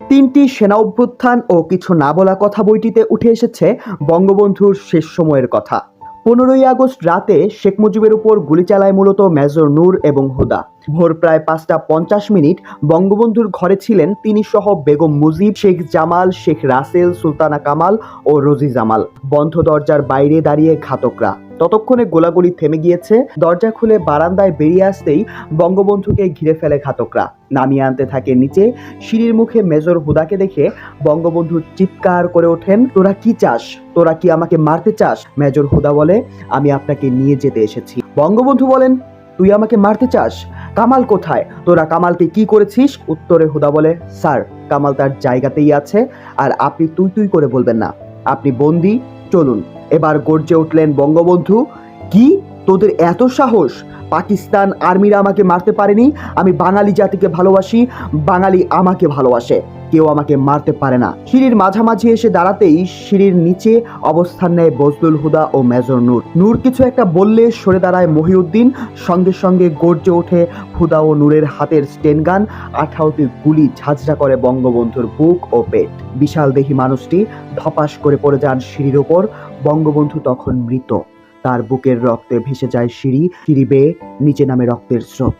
তিনটি সেনা অভ্যুত্থান ও কিছু না বলা কথা বইটিতে উঠে এসেছে বঙ্গবন্ধুর শেষ সময়ের কথা। 15ই আগস্ট রাতে শেখ মুজিবের উপর গুলি চালায় মূলত মেজর নূর এবং হুদা। ভোর প্রায় 5:50 বঙ্গবন্ধুর ঘরে ছিলেন তিনি সহ বেগম মুজিব, শেখ জামাল, শেখ রাসেল, সুলতানা কামাল ও রোজি জামাল। বন্ধ দরজার বাইরে দাঁড়িয়ে ঘাতকরা। ততক্ষণে গোলাগুলি থেমে গিয়েছে। দরজা খুলে বারান্দায় বেরিয়ে আসতেই বঙ্গবন্ধুকে ঘিরে ফেলে ঘাতকরা। নামিয়ে আনতে থাকে নিচে। সিঁড়ির মুখে মেজর হুদাকে দেখে বঙ্গবন্ধু চিৎকার করে ওঠেন, তোরা কি চাস? তোরা কি আমাকে মারতে চাস? মেজর হুদা বলে, আমি আপনাকে নিয়ে যেতে এসেছি। বঙ্গবন্ধু বলেন, তুই আমাকে মারতে চাস? কামাল কোথায়? তোরা কামালকে কি করেছিস? উত্তরে হুদা বলে, স্যার, কামাল তার জায়গাতেই আছে, আর আপনি তুই তুই করে বলবেন না। আপনি বন্দি, চলুন। এবার গর্জে উঠলেন বঙ্গবন্ধু, কি তোদের এত সাহস? পাকিস্তান আর্মিরা আমাকে মারতে পারেনি। আমি বাঙালি জাতিকে ভালোবাসি, বাঙালি আমাকে ভালোবাসে, কেউ আমাকে মারতে পারে না। সিঁড়ির মাঝামাঝি এসে দাঁড়াতেই সিঁড়ির নিচে অবস্থান নেয় বজলুল হুদা ও মেজর নূর। নূর কিছু একটা বললে সরে দাঁড়ায় মহিউদ্দিন। সঙ্গে সঙ্গে গর্জে ওঠে হুদা ও নূরের হাতের স্টেনগান। 18টি গুলি ঝাঁঝরা করে বঙ্গবন্ধুর বুক ও পেট। বিশাল দেহী মানুষটি ধপাস করে পড়ে যান সিঁড়ির ওপর। বঙ্গবন্ধু তখন মৃত। তার বুকের রক্তে ভেসে যায় সিঁড়ি। সিঁড়ি বেয়ে নিচে নামে রক্তের স্রোত।